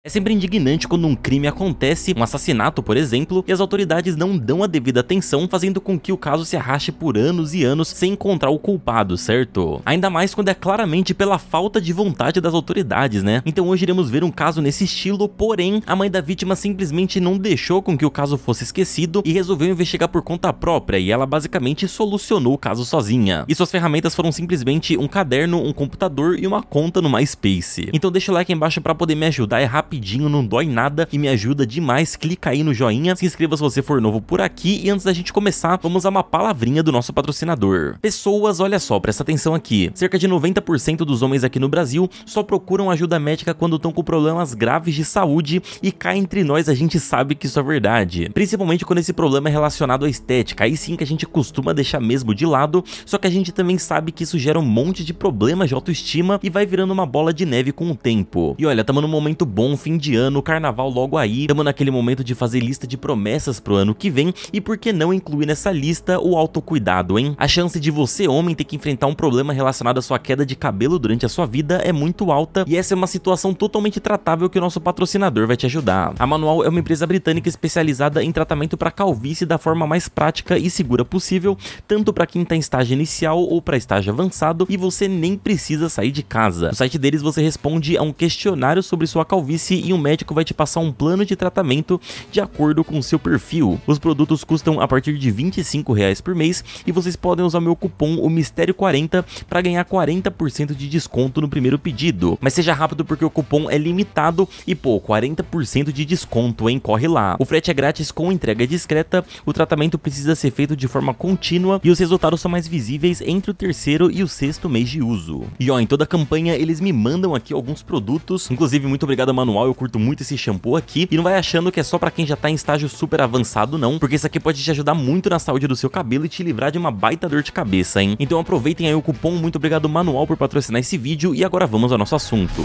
É sempre indignante quando um crime acontece, um assassinato por exemplo, e as autoridades não dão a devida atenção, fazendo com que o caso se arraste por anos e anos sem encontrar o culpado, certo? Ainda mais quando é claramente pela falta de vontade das autoridades, né? Então hoje iremos ver um caso nesse estilo, porém, a mãe da vítima simplesmente não deixou com que o caso fosse esquecido e resolveu investigar por conta própria, e ela basicamente solucionou o caso sozinha. E suas ferramentas foram simplesmente um caderno, um computador e uma conta no MySpace. Então deixa o like aí embaixo pra poder me ajudar, é rapidinho, não dói nada e me ajuda demais. Clica aí no joinha, se inscreva se você for novo por aqui, e antes da gente começar, vamos a uma palavrinha do nosso patrocinador. Pessoas, olha só, presta atenção aqui. Cerca de 90% dos homens aqui no Brasil só procuram ajuda médica quando estão com problemas graves de saúde, e cá entre nós a gente sabe que isso é verdade. Principalmente quando esse problema é relacionado à estética, aí sim que a gente costuma deixar mesmo de lado, só que a gente também sabe que isso gera um monte de problemas de autoestima e vai virando uma bola de neve com o tempo. E olha, tamo num momento bom, fim de ano, carnaval logo aí, tamo naquele momento de fazer lista de promessas pro ano que vem, e por que não incluir nessa lista o autocuidado, hein? A chance de você, homem, ter que enfrentar um problema relacionado à sua queda de cabelo durante a sua vida é muito alta, e essa é uma situação totalmente tratável que o nosso patrocinador vai te ajudar. A Manual é uma empresa britânica especializada em tratamento para calvície da forma mais prática e segura possível, tanto para quem tá em estágio inicial ou para estágio avançado, e você nem precisa sair de casa. No site deles você responde a um questionário sobre sua calvície e um médico vai te passar um plano de tratamento de acordo com o seu perfil. Os produtos custam a partir de R$25 por mês e vocês podem usar o meu cupom, o Mistério40, para ganhar 40% de desconto no primeiro pedido. Mas seja rápido porque o cupom é limitado e pô, 40% de desconto, hein? Corre lá. O frete é grátis com entrega discreta, o tratamento precisa ser feito de forma contínua e os resultados são mais visíveis entre o terceiro e o sexto mês de uso. E ó, em toda a campanha eles me mandam aqui alguns produtos, inclusive muito obrigado Manual, eu curto muito esse shampoo aqui, e não vai achando que é só pra quem já tá em estágio super avançado não, porque isso aqui pode te ajudar muito na saúde do seu cabelo e te livrar de uma baita dor de cabeça, hein? Então aproveitem aí o cupom, muito obrigado Manual por patrocinar esse vídeo, e agora vamos ao nosso assunto.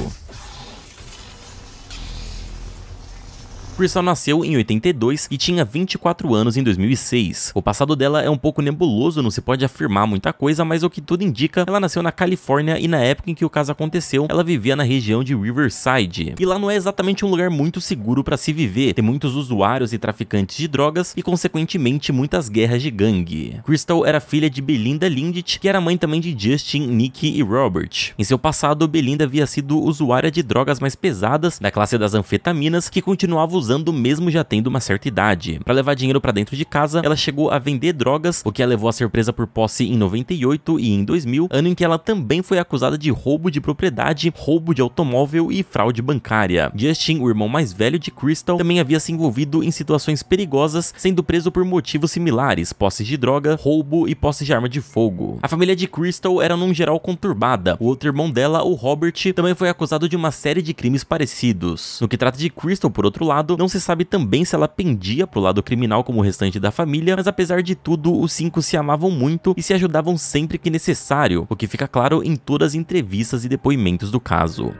Crystal nasceu em 82 e tinha 24 anos em 2006. O passado dela é um pouco nebuloso, não se pode afirmar muita coisa, mas o que tudo indica, ela nasceu na Califórnia e na época em que o caso aconteceu, ela vivia na região de Riverside. E lá não é exatamente um lugar muito seguro para se viver, tem muitos usuários e traficantes de drogas e, consequentemente, muitas guerras de gangue. Crystal era filha de Belinda Lindt, que era mãe também de Justin, Nick e Robert. Em seu passado, Belinda havia sido usuária de drogas mais pesadas, da classe das anfetaminas, que continuava usando mesmo já tendo uma certa idade. Para levar dinheiro para dentro de casa, ela chegou a vender drogas, o que a levou a ser presa por posse em 98 e em 2000, ano em que ela também foi acusada de roubo de propriedade, roubo de automóvel e fraude bancária. Justin, o irmão mais velho de Crystal, também havia se envolvido em situações perigosas, sendo preso por motivos similares, posse de droga, roubo e posse de arma de fogo. A família de Crystal era num geral conturbada. O outro irmão dela, o Robert, também foi acusado de uma série de crimes parecidos. No que trata de Crystal, por outro lado, não se sabe também se ela pendia pro lado criminal como o restante da família, mas apesar de tudo, os cinco se amavam muito e se ajudavam sempre que necessário, o que fica claro em todas as entrevistas e depoimentos do caso.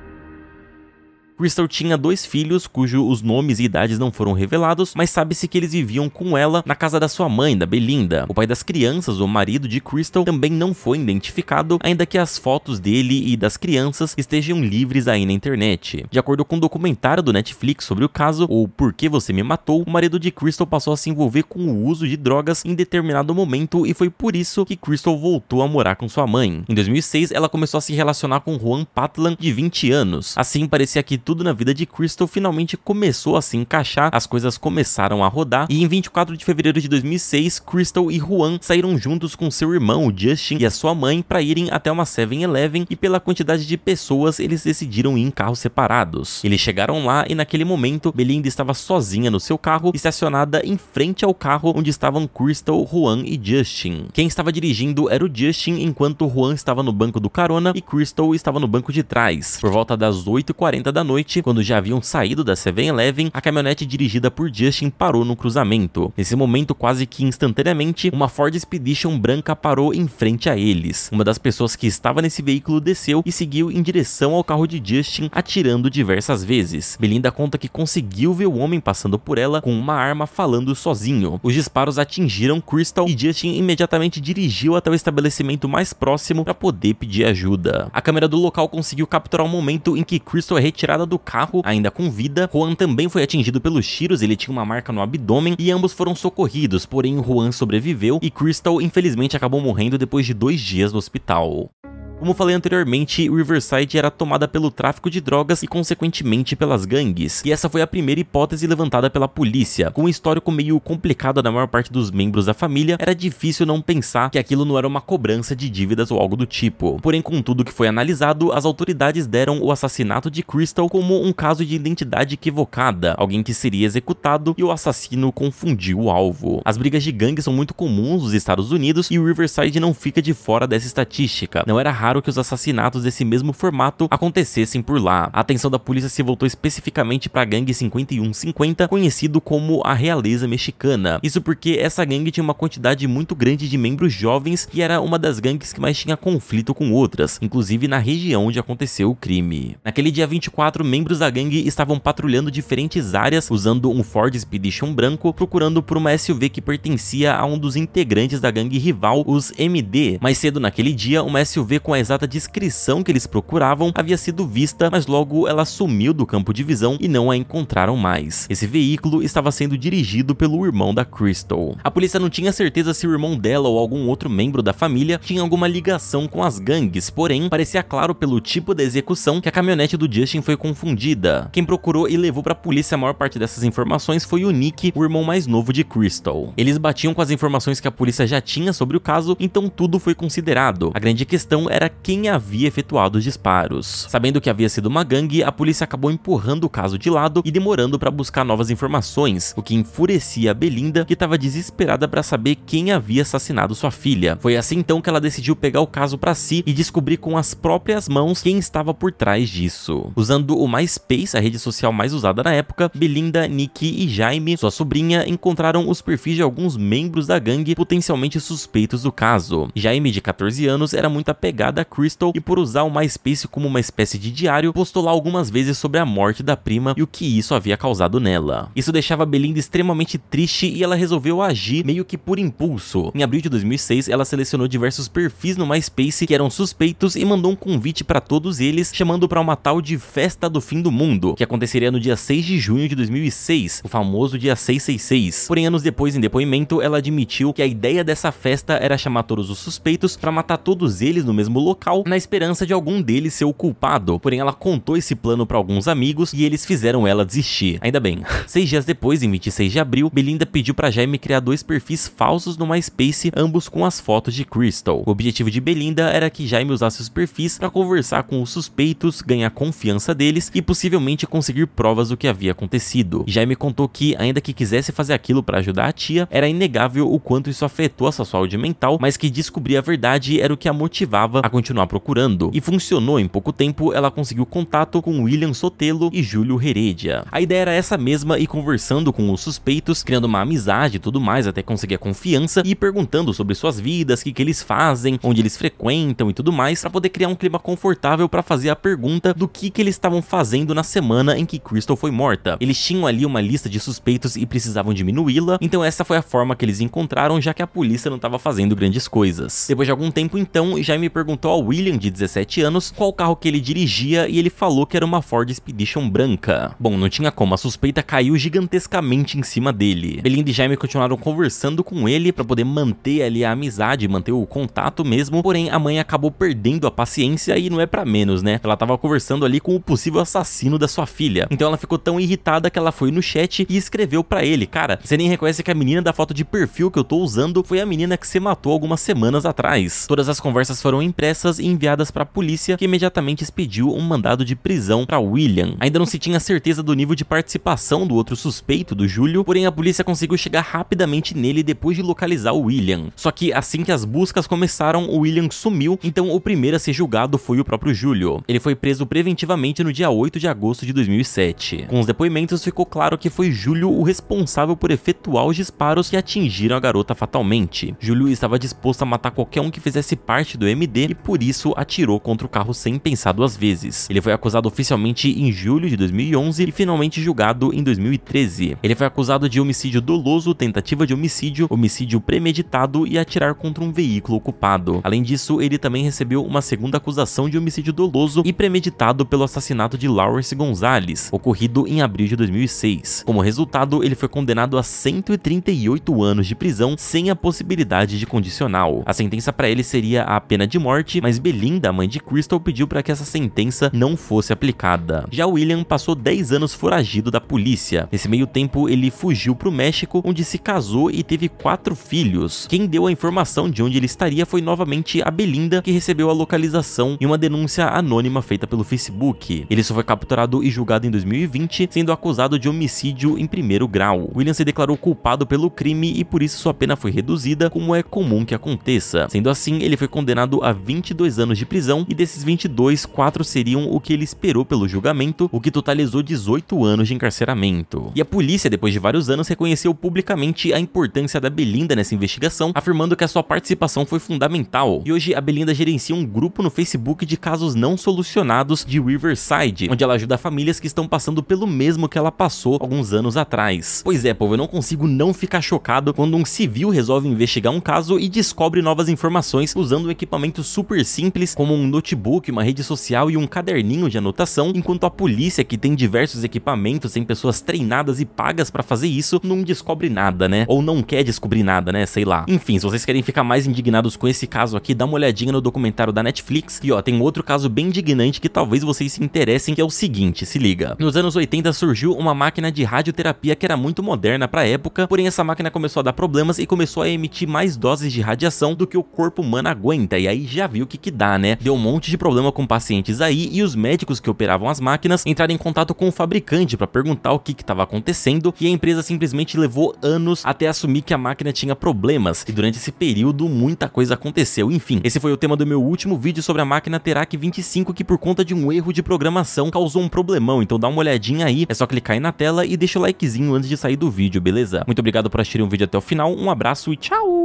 Crystal tinha 2 filhos, cujos nomes e idades não foram revelados, mas sabe-se que eles viviam com ela na casa da sua mãe, da Belinda. O pai das crianças, o marido de Crystal, também não foi identificado, ainda que as fotos dele e das crianças estejam livres aí na internet. De acordo com um documentário do Netflix sobre o caso, ou Por que Você Me Matou, o marido de Crystal passou a se envolver com o uso de drogas em determinado momento e foi por isso que Crystal voltou a morar com sua mãe. Em 2006, ela começou a se relacionar com Juan Patlan, de 20 anos. Assim, parecia que tudo na vida de Crystal finalmente começou a se encaixar, as coisas começaram a rodar, e em 24 de fevereiro de 2006, Crystal e Juan saíram juntos com seu irmão, o Justin, e a sua mãe para irem até uma 7-Eleven, e pela quantidade de pessoas, eles decidiram ir em carros separados. Eles chegaram lá e naquele momento, Belinda estava sozinha no seu carro, estacionada em frente ao carro onde estavam Crystal, Juan e Justin. Quem estava dirigindo era o Justin, enquanto Juan estava no banco do carona e Crystal estava no banco de trás. Por volta das 8h40 da noite, quando já haviam saído da 7-Eleven, a caminhonete dirigida por Justin parou no cruzamento. Nesse momento, quase que instantaneamente, uma Ford Expedition branca parou em frente a eles. Uma das pessoas que estava nesse veículo desceu e seguiu em direção ao carro de Justin, atirando diversas vezes. Belinda conta que conseguiu ver o homem passando por ela com uma arma, falando sozinho. Os disparos atingiram Crystal e Justin imediatamente dirigiu até o estabelecimento mais próximo para poder pedir ajuda. A câmera do local conseguiu capturar o momento em que Crystal é retirada retirada do carro, ainda com vida. Juan também foi atingido pelos tiros, ele tinha uma marca no abdômen e ambos foram socorridos, porém Juan sobreviveu e Crystal infelizmente acabou morrendo depois de 2 dias no hospital. Como falei anteriormente, Riverside era tomada pelo tráfico de drogas e consequentemente pelas gangues, e essa foi a primeira hipótese levantada pela polícia. Com um histórico meio complicado da maior parte dos membros da família, era difícil não pensar que aquilo não era uma cobrança de dívidas ou algo do tipo. Porém, com tudo que foi analisado, as autoridades deram o assassinato de Crystal como um caso de identidade equivocada, alguém que seria executado e o assassino confundiu o alvo. As brigas de gangue são muito comuns nos Estados Unidos e o Riverside não fica de fora dessa estatística. Não era raro que os assassinatos desse mesmo formato acontecessem por lá. A atenção da polícia se voltou especificamente para a gangue 5150, conhecido como a Realeza Mexicana. Isso porque essa gangue tinha uma quantidade muito grande de membros jovens e era uma das gangues que mais tinha conflito com outras, inclusive na região onde aconteceu o crime. Naquele dia 24, membros da gangue estavam patrulhando diferentes áreas usando um Ford Expedition branco, procurando por uma SUV que pertencia a um dos integrantes da gangue rival, os MD. Mais cedo naquele dia, uma SUV com a exata descrição que eles procuravam havia sido vista, mas logo ela sumiu do campo de visão e não a encontraram mais. Esse veículo estava sendo dirigido pelo irmão da Crystal. A polícia não tinha certeza se o irmão dela ou algum outro membro da família tinha alguma ligação com as gangues, porém parecia claro pelo tipo da execução que a caminhonete do Justin foi confundida. Quem procurou e levou para a polícia a maior parte dessas informações foi o Nick, o irmão mais novo de Crystal. Eles batiam com as informações que a polícia já tinha sobre o caso, então tudo foi considerado. A grande questão era quem havia efetuado os disparos. Sabendo que havia sido uma gangue, a polícia acabou empurrando o caso de lado e demorando para buscar novas informações, o que enfurecia a Belinda, que estava desesperada para saber quem havia assassinado sua filha. Foi assim então que ela decidiu pegar o caso para si e descobrir com as próprias mãos quem estava por trás disso. Usando o MySpace, a rede social mais usada na época, Belinda, Nick e Jaime, sua sobrinha, encontraram os perfis de alguns membros da gangue potencialmente suspeitos do caso. Jaime, de 14 anos, era muito apegada a Crystal e por usar o MySpace como uma espécie de diário, postou lá algumas vezes sobre a morte da prima e o que isso havia causado nela. Isso deixava Belinda extremamente triste e ela resolveu agir meio que por impulso. Em abril de 2006, ela selecionou diversos perfis no MySpace que eram suspeitos e mandou um convite para todos eles, chamando para uma tal de Festa do Fim do Mundo, que aconteceria no dia 6 de junho de 2006, o famoso dia 666. Porém, anos depois, em depoimento, ela admitiu que a ideia dessa festa era chamar todos os suspeitos para matar todos eles no mesmo local, na esperança de algum deles ser o culpado. Porém, ela contou esse plano para alguns amigos e eles fizeram ela desistir. Ainda bem. 6 dias depois, em 26 de abril, Belinda pediu para Jaime criar 2 perfis falsos no MySpace, ambos com as fotos de Crystal. O objetivo de Belinda era que Jaime usasse os perfis para conversar com os suspeitos, ganhar confiança deles e possivelmente conseguir provas do que havia acontecido. Jaime contou que, ainda que quisesse fazer aquilo para ajudar a tia, era inegável o quanto isso afetou a sua saúde mental, mas que descobrir a verdade era o que a motivava a continuar procurando. E funcionou. Em pouco tempo, ela conseguiu contato com William Sotelo e Júlio Heredia. A ideia era essa mesma, e conversando com os suspeitos, criando uma amizade e tudo mais até conseguir a confiança e perguntando sobre suas vidas, o que eles fazem, onde eles frequentam e tudo mais, para poder criar um clima confortável para fazer a pergunta do que eles estavam fazendo na semana em que Crystal foi morta. Eles tinham ali uma lista de suspeitos e precisavam diminuí-la, então essa foi a forma que eles encontraram, já que a polícia não estava fazendo grandes coisas. Depois de algum tempo então, Jaime perguntou ao William, de 17 anos, qual carro que ele dirigia e ele falou que era uma Ford Expedition branca. Bom, não tinha como, a suspeita caiu gigantescamente em cima dele. Belinda e Jaime continuaram conversando com ele para poder manter ali a amizade, manter o contato mesmo, porém a mãe acabou perdendo a paciência e não é pra menos, né? Ela tava conversando ali com o possível assassino da sua filha. Então ela ficou tão irritada que ela foi no chat e escreveu pra ele: cara, você nem reconhece que a menina da foto de perfil que eu tô usando foi a menina que você matou algumas semanas atrás. Todas as conversas foram impressas e enviadas pra polícia, que imediatamente expediu um mandado de prisão pra William. Ainda não se tinha certeza do nível de participação do outro suspeito, do Júlio, porém a polícia conseguiu chegar rapidamente nele depois de localizar o William. Só que assim que as buscas começaram, o William sumiu, então o primeiro a ser julgado foi o próprio Júlio. Ele foi preso preventivamente no dia 8 de agosto de 2007. Com os depoimentos ficou claro que foi Júlio o responsável por efetuar os disparos que atingiram a garota fatalmente. Júlio estava disposto a matar qualquer um que fizesse parte do MD e por isso atirou contra o carro sem pensar duas vezes. Ele foi acusado oficialmente em julho de 2011 e finalmente julgado em 2013. Ele foi acusado de homicídio doloso, tentativa de homicídio, homicídio premeditado e atirar contra um veículo ocupado. Além disso, ele também recebeu uma segunda acusação de homicídio doloso e premeditado pelo assassinato de Lawrence Gonzalez, ocorrido em abril de 2006. Como resultado, ele foi condenado a 138 anos de prisão sem a possibilidade de condicional. A sentença para ele seria a pena de morte, mas Belinda, a mãe de Crystal, pediu para que essa sentença não fosse aplicada. Já William passou 10 anos foragido da polícia. Nesse meio tempo, ele fugiu para o México, onde se casou e teve 4 filhos. Quem deu a informação de onde ele estaria foi novamente a Belinda, que recebeu a localização em uma denúncia anônima feita pelo Facebook. Ele só foi capturado e julgado em 2020, sendo acusado de homicídio em primeiro grau. William se declarou culpado pelo crime e por isso sua pena foi reduzida, como é comum que aconteça. Sendo assim, ele foi condenado a 22 anos de prisão e desses 22, 4 seriam o que ele esperou pelo julgamento, o que totalizou 18 anos de encarceramento. E a polícia, depois de vários anos, reconheceu publicamente a importância da Belinda nessa investigação, afirmando que a sua participação foi fundamental. E hoje a Belinda gerencia um grupo no Facebook de casos não solucionados de Riverside, onde ela ajuda famílias que estão passando pelo mesmo que ela passou alguns anos atrás. Pois é, povo, eu não consigo não ficar chocado quando um civil resolve investigar um caso e descobre novas informações usando um equipamento super simples como um notebook, uma rede social e um caderninho de anotação, enquanto a polícia, que tem diversos equipamentos, tem pessoas treinadas e pagas pra fazer isso, não descobre nada, né? Ou não quer descobrir nada, né? Sei lá. Enfim, se vocês querem ficar mais indignados com esse caso aqui, dá uma olhadinha no documentário da Netflix. E ó, tem outro caso bem indignante que talvez vocês se interessem, que é o seguinte, se liga. Nos anos 80 surgiu uma máquina de radioterapia que era muito moderna pra época, porém essa máquina começou a dar problemas e começou a emitir mais doses de radiação do que o corpo humano aguenta, e aí já viu o que dá, né? Deu um monte de problema com pacientes aí, e os médicos que operavam as máquinas entraram em contato com o fabricante pra perguntar o que estava acontecendo, e a empresa simplesmente levou anos até assumir que a máquina tinha problemas, e durante esse período muita coisa aconteceu. Enfim, esse foi o tema do meu último vídeo sobre a máquina Terac 25, que por conta de um erro de programação causou um problemão, então dá uma olhadinha aí, é só clicar aí na tela e deixa o likezinho antes de sair do vídeo, beleza? Muito obrigado por assistirem o vídeo até o final, um abraço e tchau!